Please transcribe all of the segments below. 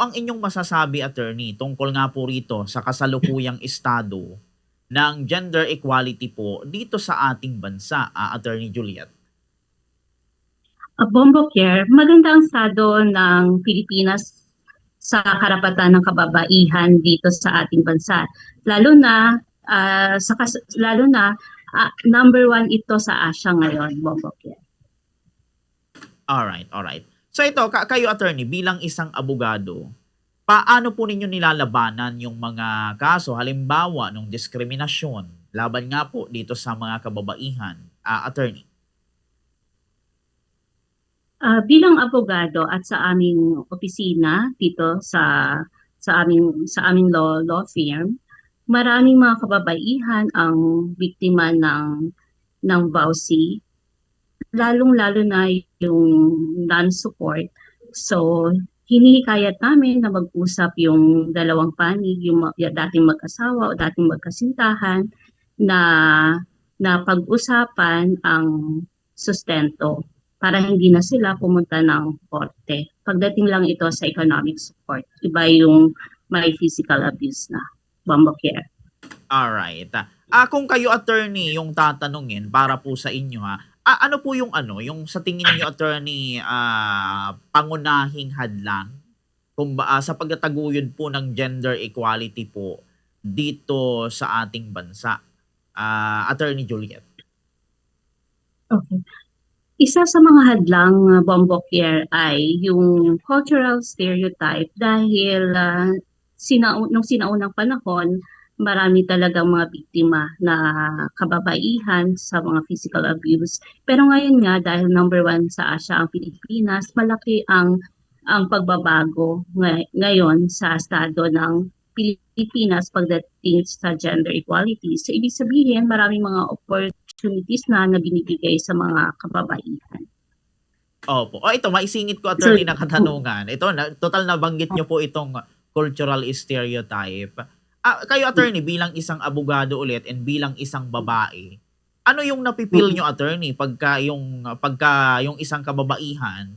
ang inyong masasabi, attorney, tungkol nga po rito sa kasalukuyang estado ng gender equality po dito sa ating bansa, Attorney Juliet? Bongbong Care, maganda ang estado ng Pilipinas sa karapatan ng kababaihan dito sa ating bansa. Lalo na number one ito sa Asia ngayon, Bongbong Care. Alright, alright. So ito, kayo attorney, bilang isang abogado, paano po ninyo nilalabanan yung mga kaso, halimbawa, nung diskriminasyon, laban nga po dito sa mga kababaihan, attorney? Bilang abogado at sa aming opisina dito sa aming law firm, maraming mga kababaihan ang biktima ng VAUSI, lalong-lalo na yung non-support. So, hinihikayat namin na mag-usap yung dalawang panig, yung dating mag-asawa o dating magkasintahan na pag-usapan ang sustento para hindi na sila pumunta ng korte. Pagdating lang ito sa economic support, iba yung may physical abuse na. Bongbong Care. Alright. Kung kayo attorney yung tatanungin para po sa inyo ano po yung yung sa tingin niyo attorney pangunahing hadlang kung sa pagtataguyod po ng gender equality po dito sa ating bansa? Attorney Juliet. Okay. Isa sa mga hadlang, Bongbong Care, ay yung cultural stereotype dahil nung sinaunang panahon, marami talagang mga biktima na kababaihan sa mga physical abuse. Pero ngayon nga, dahil number one sa Asia ang Pilipinas, malaki ang pagbabago ngayon sa estado ng Pilipinas pagdating sa gender equality. So, ibig sabihin, maraming mga opportunities na binibigay sa mga kababaihan. Opo. Ito, maisingit ko attorney na katanungan. Ito, total nabanggit nyo po itong cultural stereotype. Kayo attorney, bilang isang abogado ulit and bilang isang babae, ano yung napipil nyo attorney pagka yung isang kababaihan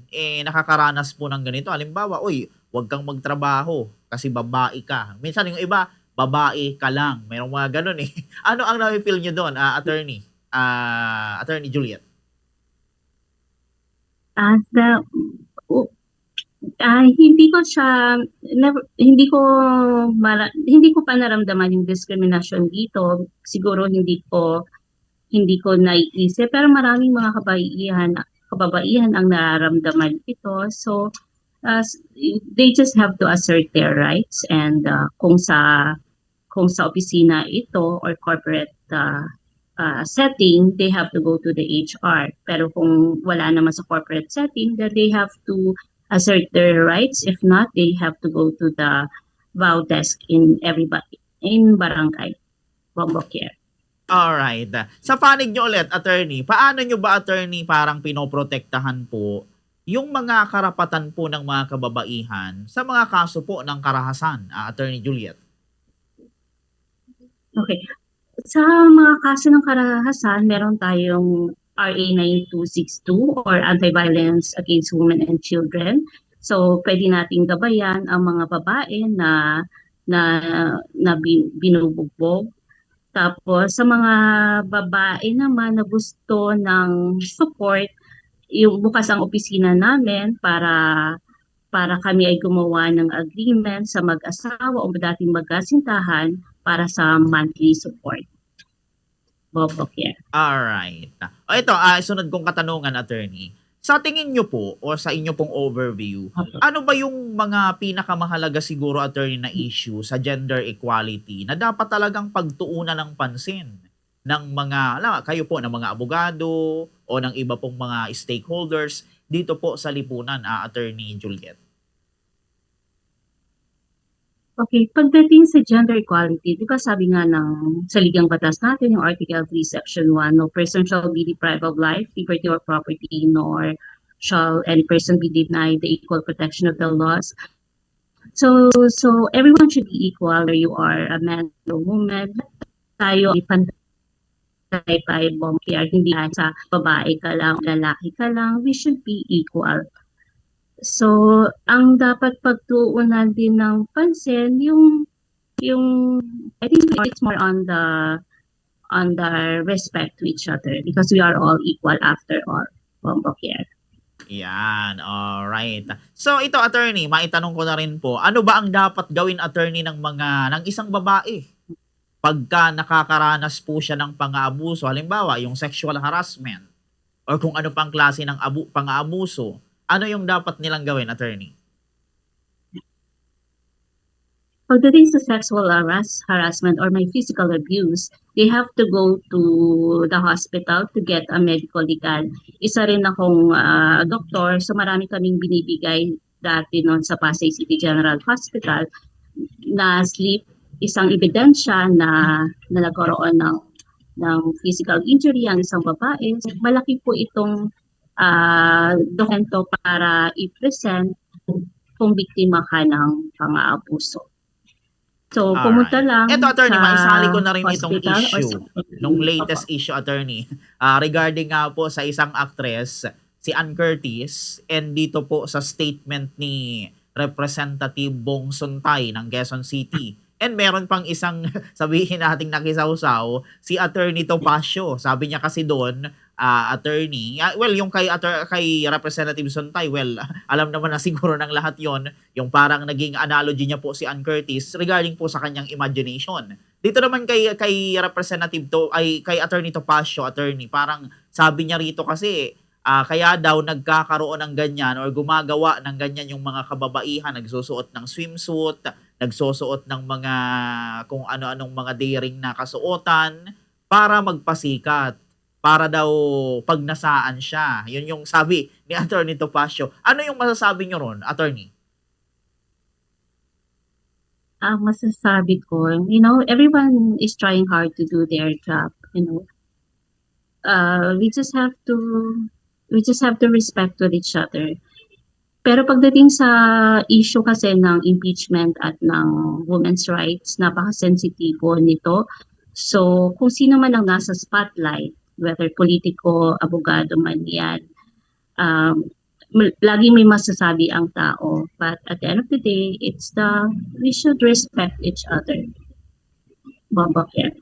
nakakaranas po ng ganito? Halimbawa, uy, wag kang magtrabaho kasi babae ka. Minsan yung iba, babae ka lang. Mayroong mga ganun eh. Ano ang napipil nyo doon, attorney? Attorney Juliet. Hindi ko siya hindi ko pa naramdaman yung diskriminasyon dito. Siguro hindi ko naiisip, pero maraming mga kababaihan ang nararamdaman ito. So they just have to assert their rights, and kung sa opisina ito or corporate setting, they have to go to the HR. Pero kung wala naman sa corporate setting, then they have to assert their rights. If not, they have to go to the VAU desk in barangay. Bongbong Care. Alright. Sa panig nyo ulit, attorney, paano nyo ba, attorney, parang pinoprotektahan po yung mga karapatan po ng mga kababaihan sa mga kaso po ng karahasan, Attorney Juliet? Okay. Sa mga kaso ng karahasan, meron tayong RA 9262 or Anti-Violence Against Women and Children. So, pwede nating gabayan ang mga babae na binubugbog. Tapos, sa mga babae naman na gusto ng support, yung bukas ang opisina namin para kami ay gumawa ng agreement sa mag-asawa o dating magkasintahan para sa monthly support. Bongbong Care. Alright. Ito, sunod kong katanungan, attorney. Sa tingin nyo po, o sa inyo pong overview, ano ba yung mga pinakamahalaga siguro, attorney, na issue sa gender equality na dapat talagang pagtuunan ng pansin ng kayo po, ng mga abogado o ng iba pong mga stakeholders dito po sa lipunan, Attorney Juliet? Okay, pagdating sa gender equality, di ba sabi nga ng saligang batas natin, yung Article 3, Section 1, no person shall be deprived of life, liberty, or property, nor shall any person be denied the equal protection of the laws. So everyone should be equal, whether you are a man or woman. Tayo ay pantay-pantay, Bongbong Care, hindi sa babae ka lang, lalaki ka lang, we should be equal. So, ang dapat pagtuunan din ng pansin yung I think it's more on the respect to each other because we are all equal after all. Bombokyer. Yan, alright. So ito attorney, maitanong ko na rin po, ano ba ang dapat gawin attorney ng isang babae pagka nakakaranas po siya ng pang-aabuso, halimbawa yung sexual harassment or kung ano pang klase ng pang-aabuso, ano yung dapat nilang gawin, attorney? Pagdating sa sexual harassment or may physical abuse, they have to go to the hospital to get a medical legal. Isa rin akong doktor, so marami kaming binibigay dati noon sa Pasay City General Hospital na slip, isang ebidensya na nagkaroon ng physical injury ang isang babae. So, malaki po itong dokumento para i-present kung biktima ka ng pang-aabuso. So, pumunta Alright. lang Eto attorney, sa maisali ko na rin itong hospital or issue, sa nung latest issue attorney, regarding nga po sa isang actress, si Ann Curtis, and dito po sa statement ni Representative Bong Suntay ng Quezon City. And meron pang isang sabihin nating nakisawsaw, si Attorney Topacio. Sabi niya kasi doon, attorney, well yung kay Representative Suntay, well alam naman na siguro ng lahat yon, yung parang naging analogy niya po si Ann Curtis regarding po sa kanyang imagination. Dito naman kay Representative to ay kay Attorney Topacio, attorney, parang sabi niya rito kasi kaya daw nagkakaroon ng ganyan or gumagawa ng ganyan yung mga kababaihan, nagsusuot ng swimsuit, nagsusuot ng mga kung ano-anong mga daring na kasuotan para magpasikat, para daw pagnasaan siya. Yun yung sabi ni Attorney Topacio. Ano yung masasabi nyo ron, attorney? Ang masasabi ko, everyone is trying hard to do their job, we just have to respect with each other. Pero pagdating sa issue kasi ng impeachment at ng women's rights, napaka-sensitibo nito. So, kung sino man ang nasa spotlight, whether politiko, abogado man yan, laging may masasabi ang tao. But at the end of the day, we should respect each other. Babakyan.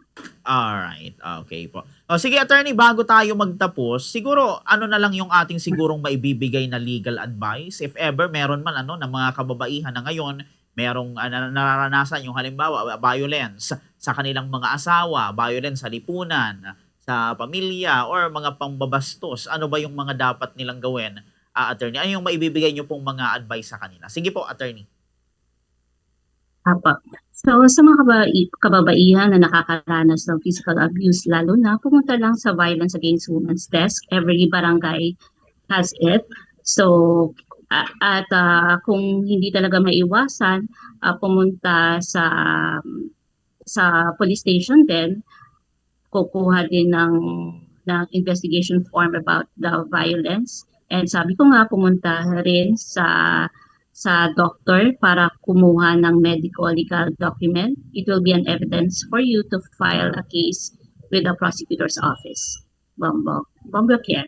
Alright, okay po. O sige attorney, bago tayo magtapos, siguro ano na lang yung ating sigurong maibibigay na legal advice if ever meron man ng mga kababaihan na ngayon merong nararanasan yung halimbawa violence sa kanilang mga asawa, violence sa lipunan, sa pamilya or mga pambabastos. Ano ba yung mga dapat nilang gawin, attorney? Ano yung maibibigay niyo pong mga advice sa kanila? Sige po, attorney. Apa. So, sa mga kababaihan na nakakaranas ng physical abuse, lalo na pumunta lang sa Violence Against Women's Desk. Every barangay has it. So, at kung hindi talaga maiwasan, pumunta sa police station din, kukuha din ng investigation form about the violence. And sabi ko nga, pumunta rin sa doctor para kumuha ng medical legal document. It will be an evidence for you to file a case with the prosecutor's office. Bombo care.